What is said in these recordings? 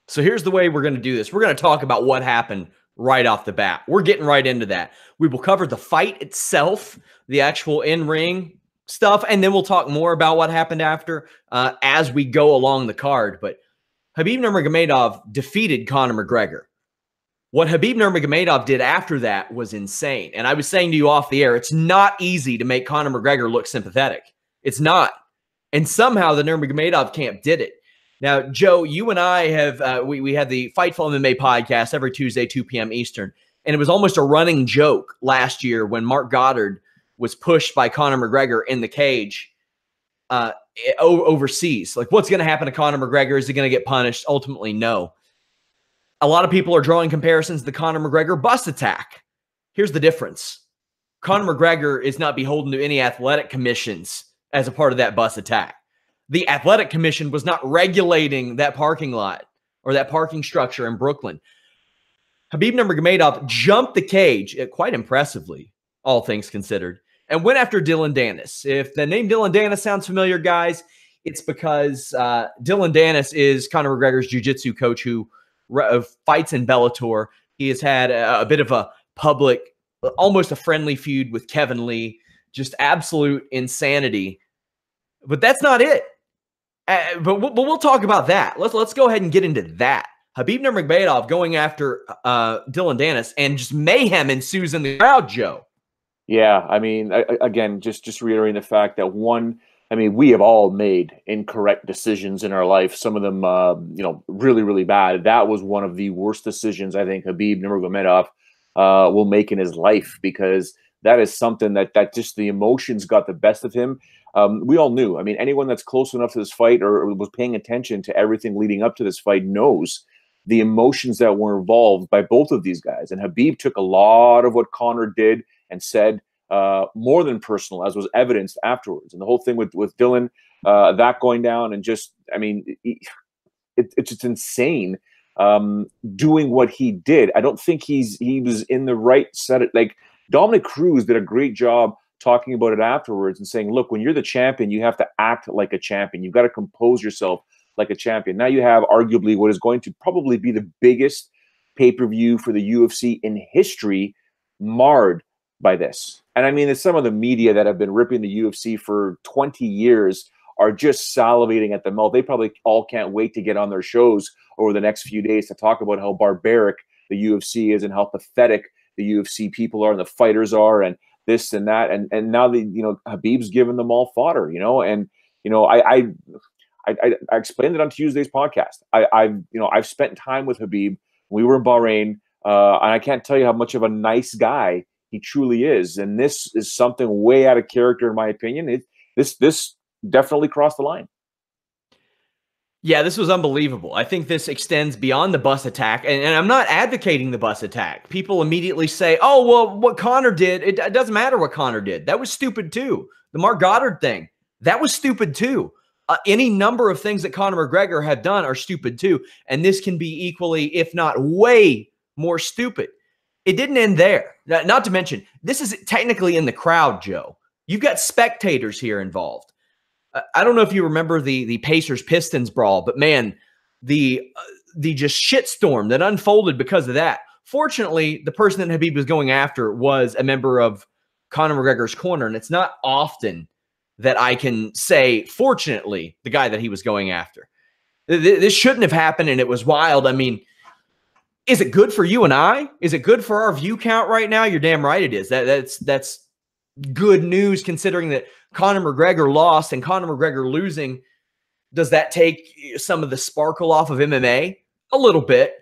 So here's the way we're going to do this. We're going to talk about what happened right off the bat. We're getting right into that. We will cover the fight itself, the actual in-ring stuff, and then we'll talk more about what happened after as we go along the card. But Khabib Nurmagomedov defeated Conor McGregor. What Khabib Nurmagomedov did after that was insane. And I was saying to you off the air, it's not easy to make Conor McGregor look sympathetic. It's not. And somehow the Nurmagomedov camp did it. Now, Joe, you and I have, we had the Fightful MMA podcast every Tuesday, 2 p.m. Eastern. And it was almost a running joke last year when Mark Goddard was pushed by Conor McGregor in the cage overseas. Like, what's going to happen to Conor McGregor? Is he going to get punished? Ultimately, no. A lot of people are drawing comparisons to the Conor McGregor bus attack. Here's the difference. Conor McGregor is not beholden to any athletic commissions as a part of that bus attack. The athletic commission was not regulating that parking lot or that parking structure in Brooklyn. Khabib Nurmagomedov jumped the cage quite impressively, all things considered, and went after Dillon Danis. If the name Dillon Danis sounds familiar, guys, it's because Dillon Danis is Conor McGregor's jiu-jitsu coach who fights in Bellator. He has had a bit of a public, almost a friendly feud with Kevin Lee, just absolute insanity. But that's not it. But we'll talk about that. Let's go ahead and get into that. Khabib Nurmagomedov going after Dillon Danis, and just mayhem ensues in the crowd, Joe. Yeah, I mean, again, just reiterating the fact that we have all made incorrect decisions in our life. Some of them, really, really bad. That was one of the worst decisions I think Khabib Nurmagomedov will make in his life, because that is something that just the emotions got the best of him. We all knew. I mean, anyone that's close enough to this fight or was paying attention to everything leading up to this fight knows the emotions that were involved by both of these guys. And Khabib took a lot of what Conor did and said, more than personal, as was evidenced afterwards. And the whole thing with Dillon, that going down, and just, I mean, it's just insane doing what he did. I don't think he was in the right set. Like, Dominic Cruz did a great job talking about it afterwards and saying, look, when you're the champion, you have to act like a champion. You've got to compose yourself like a champion. Now you have arguably what is going to probably be the biggest pay-per-view for the UFC in history marred by this. And I mean, it's some of the media that have been ripping the UFC for 20 years are just salivating at the mouth. They probably all can't wait to get on their shows over the next few days to talk about how barbaric the UFC is and how pathetic the UFC people are and the fighters are and this and that. And now Khabib's given them all fodder, and I explained it on Tuesday's podcast. I've spent time with Khabib. We were in Bahrain, and I can't tell you how much of a nice guy he truly is. And this is something way out of character, in my opinion. This definitely crossed the line. Yeah, this was unbelievable. I think this extends beyond the bus attack, and I'm not advocating the bus attack. People immediately say, oh, well, what Conor did, it doesn't matter what Conor did. That was stupid too. The Mark Goddard thing, that was stupid too. Any number of things that Conor McGregor had done are stupid too, and this can be equally, if not way more stupid. It didn't end there. Not to mention, this is technically in the crowd, Joe. You've got spectators here involved. I don't know if you remember the Pacers-Pistons brawl, but man, the just shitstorm that unfolded because of that. Fortunately, the person that Khabib was going after was a member of Conor McGregor's corner, and it's not often that I can say, fortunately, the guy that he was going after. This shouldn't have happened, and it was wild. I mean, is it good for you and I? Is it good for our view count right now? You're damn right it is. That's good news, considering that Conor McGregor lost, and Conor McGregor losing, does that take some of the sparkle off of MMA? A little bit.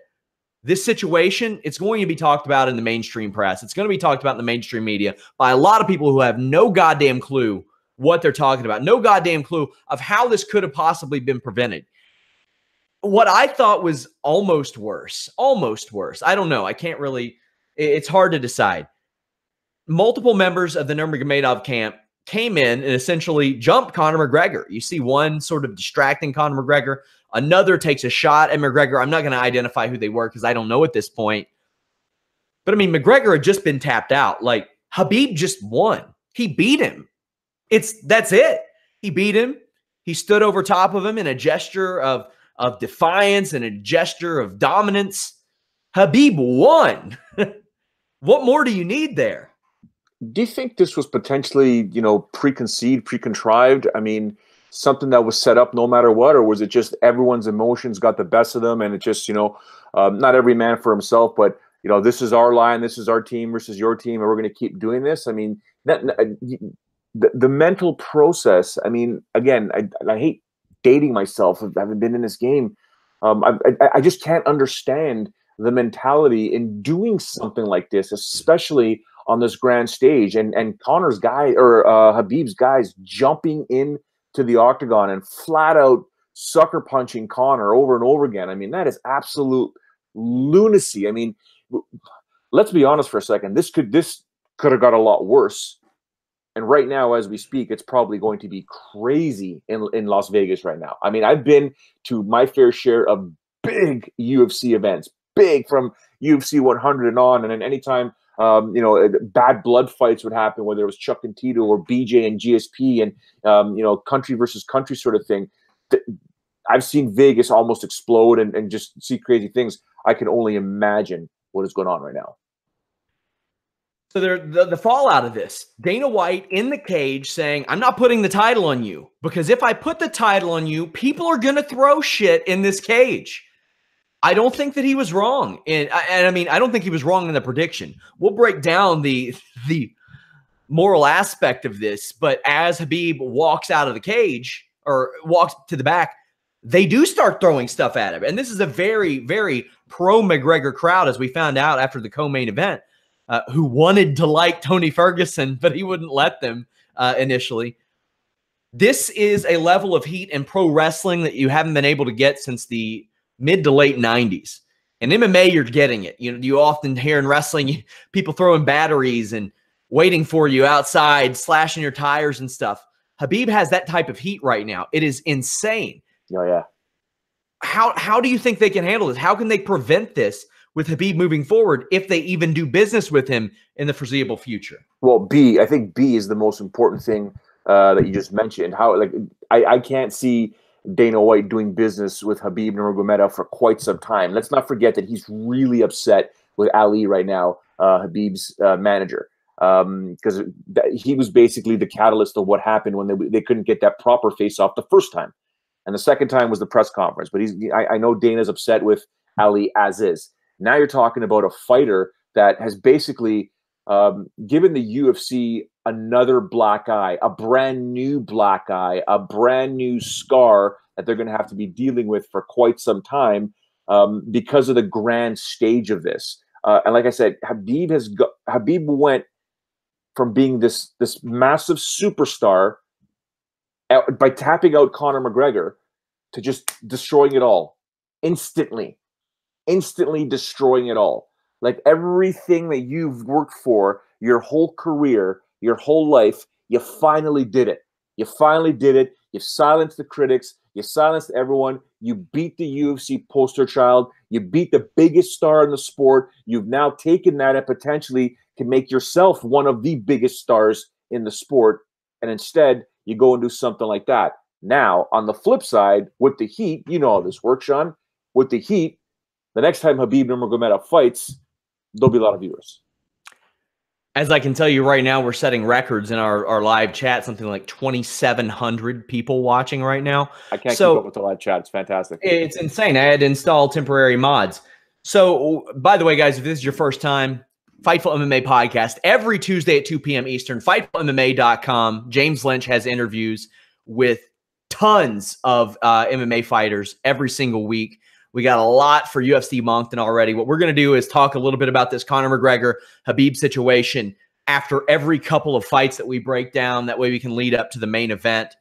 This situation, it's going to be talked about in the mainstream press. It's going to be talked about in the mainstream media by a lot of people who have no goddamn clue what they're talking about. No goddamn clue of how this could have possibly been prevented. What I thought was almost worse. I don't know. I can't really, it's hard to decide. Multiple members of the Nurmagomedov camp came in and essentially jumped Conor McGregor. You see one sort of distracting Conor McGregor. Another takes a shot at McGregor. I'm not going to identify who they were because I don't know at this point. But I mean, McGregor had just been tapped out. Like, Khabib just won. He beat him. That's it. He beat him. He stood over top of him in a gesture of of defiance and a gesture of dominance. Khabib won. What more do you need there? Do you think this was potentially, preconceived, pre-contrived? I mean, something that was set up no matter what, or was it just everyone's emotions got the best of them, and it just, not every man for himself, but this is our line, this is our team versus your team, and we're going to keep doing this? I mean, the mental process. I mean, again, I hate dating myself. I haven't been in this game. I just can't understand the mentality in doing something like this, especially on this grand stage. And Conor's guy, or Khabib's guys, jumping in to the octagon and flat out sucker punching Conor over and over again. I mean, that is absolute lunacy. I mean, let's be honest for a second. This could have got a lot worse. And right now, as we speak, it's probably going to be crazy in Las Vegas right now. I mean, I've been to my fair share of big UFC events, big from UFC 100 and on. And then anytime, bad blood fights would happen, whether it was Chuck and Tito or BJ and GSP and, country versus country sort of thing. I've seen Vegas almost explode and just see crazy things. I can only imagine what is going on right now. So the fallout of this, Dana White in the cage saying, I'm not putting the title on you, because if I put the title on you, people are going to throw shit in this cage. I don't think that he was wrong. And I mean, I don't think he was wrong in the prediction. We'll break down the moral aspect of this. But as Khabib walks out of the cage or walks to the back, they do start throwing stuff at him. And this is a very, very pro-McGregor crowd, as we found out after the co-main event, who wanted to like Tony Ferguson, but he wouldn't let them initially. This is a level of heat in pro wrestling that you haven't been able to get since the mid to late 90s. In MMA, you're getting it. You often hear in wrestling people throwing batteries and waiting for you outside, slashing your tires and stuff. Khabib has that type of heat right now. It is insane. Oh, yeah. How do you think they can handle this? How can they prevent this with Khabib moving forward, if they even do business with him in the foreseeable future? Well, I think B is the most important thing that you just mentioned. How, I can't see Dana White doing business with Khabib Nurmagomedov for quite some time. Let's not forget that he's really upset with Ali right now, Khabib's manager, because he was basically the catalyst of what happened when they couldn't get that proper face-off the first time. And the second time was the press conference. But I know Dana's upset with Ali as is. Now you're talking about a fighter that has basically given the UFC another black eye, a brand new black eye, a brand new scar that they're going to have to be dealing with for quite some time because of the grand stage of this. And like I said, Khabib went from being this massive superstar by tapping out Conor McGregor to just destroying it all instantly destroying it all. Like everything that you've worked for your whole career, your whole life, you finally did it. You finally did it. You silenced the critics. You silenced everyone. You beat the UFC poster child. You beat the biggest star in the sport. You've now taken that and potentially can make yourself one of the biggest stars in the sport. And instead, you go and do something like that. Now, on the flip side, with the heat, you know how this works, Sean. With the heat, the next time Khabib Nurmagomedov fights, there'll be a lot of viewers. As I can tell you right now, we're setting records in our live chat, something like 2,700 people watching right now. I can't keep up with the live chat. It's fantastic. It's insane. I had to install temporary mods. So, by the way, guys, if this is your first time, Fightful MMA Podcast, every Tuesday at 2 p.m. Eastern, FightfulMMA.com. James Lynch has interviews with tons of MMA fighters every single week. We got a lot for UFC Moncton already. What we're going to do is talk a little bit about this Conor McGregor Khabib situation after every couple of fights that we break down. That way we can lead up to the main event.